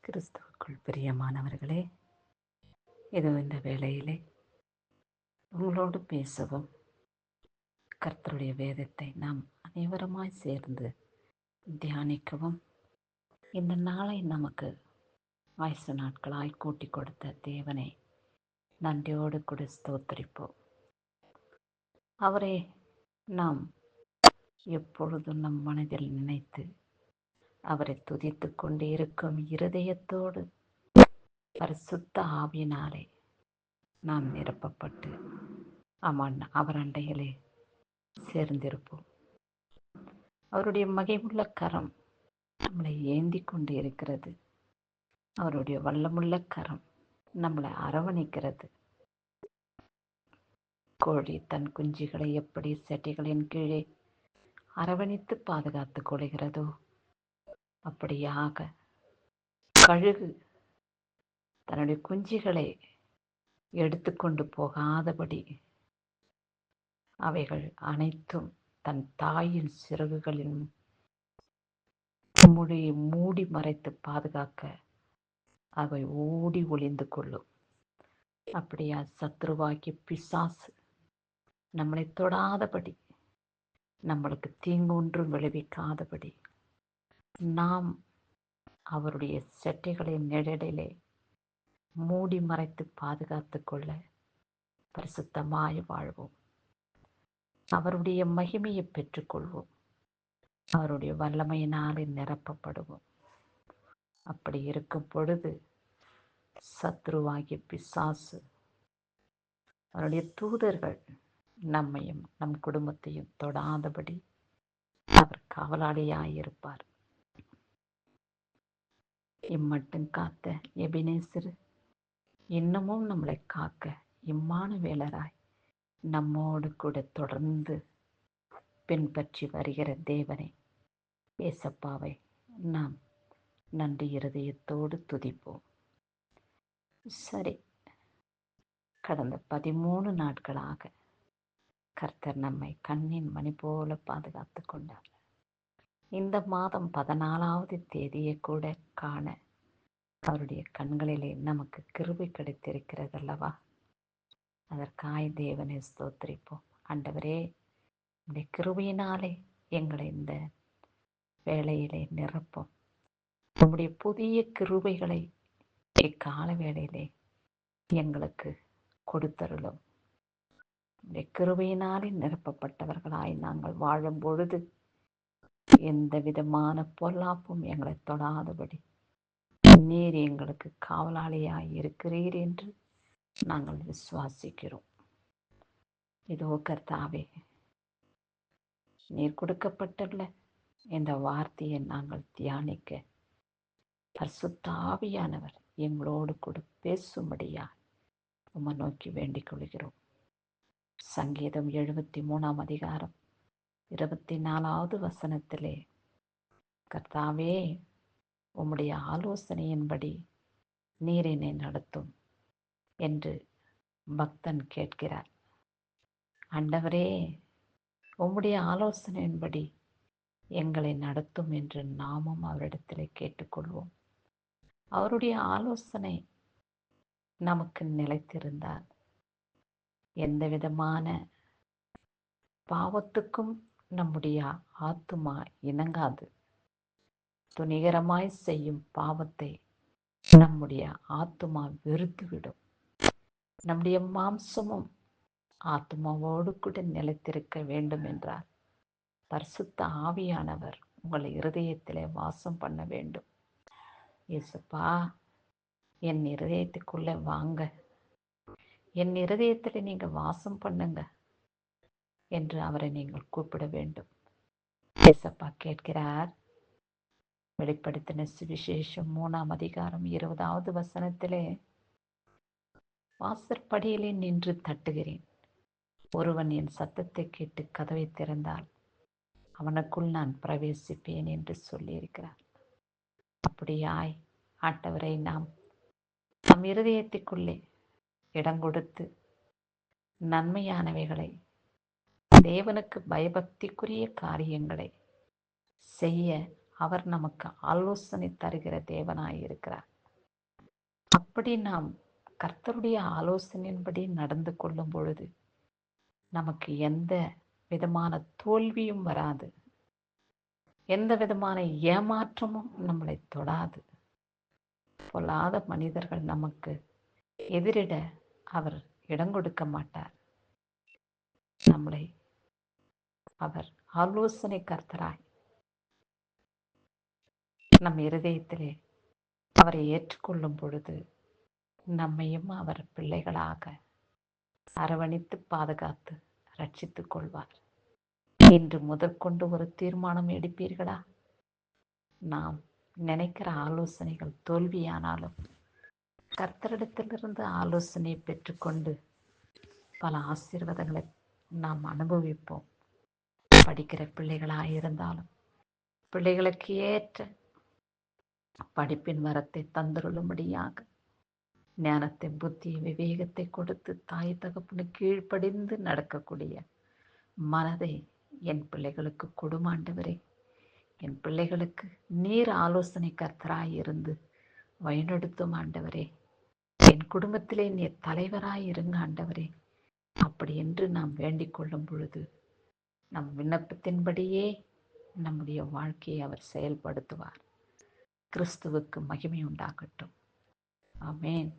கிறிஸ்துவுக்குள் பிரியமானவர்களே, இதோ இந்த வேளையிலே உங்களோடு பேசவும் கர்த்தருடைய வேதத்தை நாம் அனைவருமாய் சேர்ந்து தியானிக்கவும் இந்த நாளை நமக்கு ஆயுசு நாட்களாய் கூட்டி கொடுத்த தேவனை நன்றியோடு கூட ஸ்தோத்தரிப்போம். அவரை நாம் எப்பொழுதும் நம் மனதில் நினைத்து அவரை துதித்து கொண்டே இருக்கும் இருதயத்தோடு பரிசுத்த ஆவியினாலே நாம் நிரப்பப்பட்டு அவர் அண்டையிலே சேர்ந்திருப்போம். அவருடைய மகிமுள்ள கரம் நம்மளை ஏந்தி கொண்டு இருக்கிறது. அவருடைய வல்லமுள்ள கரம் நம்மளை அரவணைக்கிறது. கோழி தன் குஞ்சுகளை எப்படி செட்டைகளின் கீழே அரவணைத்து பாதுகாத்துக் கொள்கிறதோ, அப்படியாக கழுகு தன்னுடைய குஞ்சுகளை எடுத்துக்கொண்டு போகாதபடி அவைகள் அனைத்தும் தன் தாயின் சிறகுகளின் மூடி மறைத்து பாதுகாக்க அவை ஓடி ஒளிந்து கொள்ளும். அப்படியா சத்ருவாக்கி பிசாசு நம்மளை தொடாதபடி, நம்மளுக்கு தீங்கொன்றும் விளைவிக்காதபடி நாம் அவருடைய செட்டைகளின் நிழலிலே மூடி மறைத்து பாதுகாத்து கொள்ள பரிசுத்தமாய் வாழ்வோம். அவருடைய மகிமையை பெற்றுக்கொள்வோம். அவருடைய வல்லமையினாலே நிரப்பப்படுவோம். அப்படி இருக்கும் பொழுது சத்ருவாகிய பிசாசு அவருடைய தூதர்கள் நம்மையும் நம் குடும்பத்தையும் தொடாதபடி அவர் காவலாளியாயிருப்பார். இம்மட்டும் காத்த எபினேசர் இன்னமும் நம்மளை காக்க இம்மானுவேலராய் நம்மோடு கூட தொடர்ந்து பின்பற்றி வருகிற தேவனை ஏசப்பாவை நாம் நன்றி இருதயத்தோடு துதிப்போம். சரி, கடந்த 13 நாட்களாக கர்த்தர் நம்மை கண்ணின் மணி போல பாதுகாத்து கொண்டார். இந்த மாதம் 14வது தேதியை கூட காண அவருடைய கண்களிலே நமக்கு கிருபை கிடைத்திருக்கிறது அல்லவா? அதற்காய் தேவனை ஸ்தோத்திரிப்போம். ஆண்டவரே, இந்த கிருபையினாலே எங்களை இந்த வேளையிலே நிரப்பும். நம்முடைய புதிய கிருபைகளை இக்கால வேளையிலே எங்களுக்கு கொடுத்தருளும். இந்த கிருபையினாலே நிரப்பப்பட்டவர்களாய் நாங்கள் வாழும் பொழுது எந்த விதமான பொல்லாப்பும் எங்களை தொடாதபடி நீர் எங்களுக்கு காவலாளியாய் இருக்கிறீர் என்று நாங்கள் விசுவாசிக்கிறோம். இதோ கர்த்தாவே, நீர் கொடுக்கப்பட்டுள்ள இந்த வார்த்தையை நாங்கள் தியானிக்க பரிசுத்த ஆவியானவர் எங்களோடு கூட பேசும்படியா உம்மை நோக்கி வேண்டிக் கொள்கிறோம். சங்கீதம் 73 அதிகாரம் 24வது வசனத்திலே, கர்த்தாவே, உம்முடைய ஆலோசனையின்படி நீர் என்னை நடத்தும் என்று பக்தன் கேட்கிறார். ஆண்டவரே, உம்முடைய ஆலோசனையின்படி எங்களை நடத்தும் என்று நாமும் அவரிடத்திலே கேட்டுக்கொள்வோம். அவருடைய ஆலோசனை நமக்கு நிலைத்திருந்தால் எந்த விதமான பாவத்துக்கும் நம்முடைய ஆத்துமா இணங்காது. துணிகரமாய் செய்யும் பாவத்தை நம்முடைய ஆத்துமா வெறுத்துவிடும். நம்முடைய மாம்சமும் ஆத்மாவோடு கூட நிலைத்திருக்க வேண்டும் என்றால் பரிசுத்த ஆவியானவர் உங்கள் இருதயத்திலே வாசம் பண்ண வேண்டும். இயேசுப்பா, என் இருதயத்துக்குள்ளே வாங்க, என் இருதயத்தில் நீங்கள் வாசம் பண்ணுங்க என்று அவரை நீங்கள் கூப்பிட வேண்டும். இயேசப்பா கேட்கிறார். வெளிப்படுத்தின சுவிசேஷம் 3 அதிகாரம் 20வது வசனத்திலே, வாசற்படியிலே நின்று தட்டுகிறேன். ஒருவன் என் சத்தத்தை கேட்டு கதவை திறந்தால் அவனுக்குள் நான் பிரவேசிப்பேன் என்று சொல்லியிருக்கிறார். அப்படியாய் ஆண்டவரை நாம் நம் இருதயத்துக்குள்ளே இடம் கொடுத்து நன்மையானவைகளை, தேவனுக்கு பயபக்திக்குரிய காரியங்களை செய்ய அவர் நமக்கு ஆலோசனை தருகிற தேவனாயிருக்கிறார். அப்படி நாம் கர்த்தருடைய ஆலோசனையின்படி நடந்து கொள்ளும் பொழுது நமக்கு எந்த விதமான தோல்வியும் வராது, எந்த விதமான ஏமாற்றமும் நம்மளை தொடாது. பொல்லாத மனிதர்கள் நமக்கு எதிரிட அவர் இடம் கொடுக்க மாட்டார். நம்மளை அவர் ஆலோசனை கர்த்தராய் நம் இருதயத்திலே அவரை ஏற்றுக்கொள்ளும் பொழுது நம்மையும் அவர் பிள்ளைகளாக அரவணைத்து பாதுகாத்து ரட்சித்துக் கொள்வார். இன்று முதற்கொண்டு ஒரு தீர்மானம் எடுப்பீர்களா? நாம் நினைக்கிற ஆலோசனைகள் தோல்வியானாலும் கர்த்தரிடத்திலிருந்து ஆலோசனை பெற்றுக்கொண்டு பல ஆசீர்வாதங்களை நாம் அனுபவிப்போம். படிக்கிற பிள்ளைகளாயிருந்தாலும் பிள்ளைகளுக்கு ஏற்ற படிப்பின் வரத்தை தந்தருளும்படியாக ஞானத்தை, புத்தியை, விவேகத்தை கொடுத்து தாய் தகப்பனு கீழ்ப்படிந்து நடக்கக்கூடிய மனதை என் பிள்ளைகளுக்கு கொடுமாண்டவரே. என் பிள்ளைகளுக்கு நீர் ஆலோசனை கர்த்தராய் இருந்து வழிநடத்தும் ஆண்டவரே. என் குடும்பத்திலே நீர் தலைவராய் இருங்க ஆண்டவரே. அப்படி என்று நாம் வேண்டிக் கொள்ளும் பொழுது நம் விண்ணப்பத்தின்படியே நம்முடைய வாழ்க்கையை அவர் செயல்படுத்துவார். கிறிஸ்துவுக்கு மகிமை உண்டாகட்டும். ஆமென்.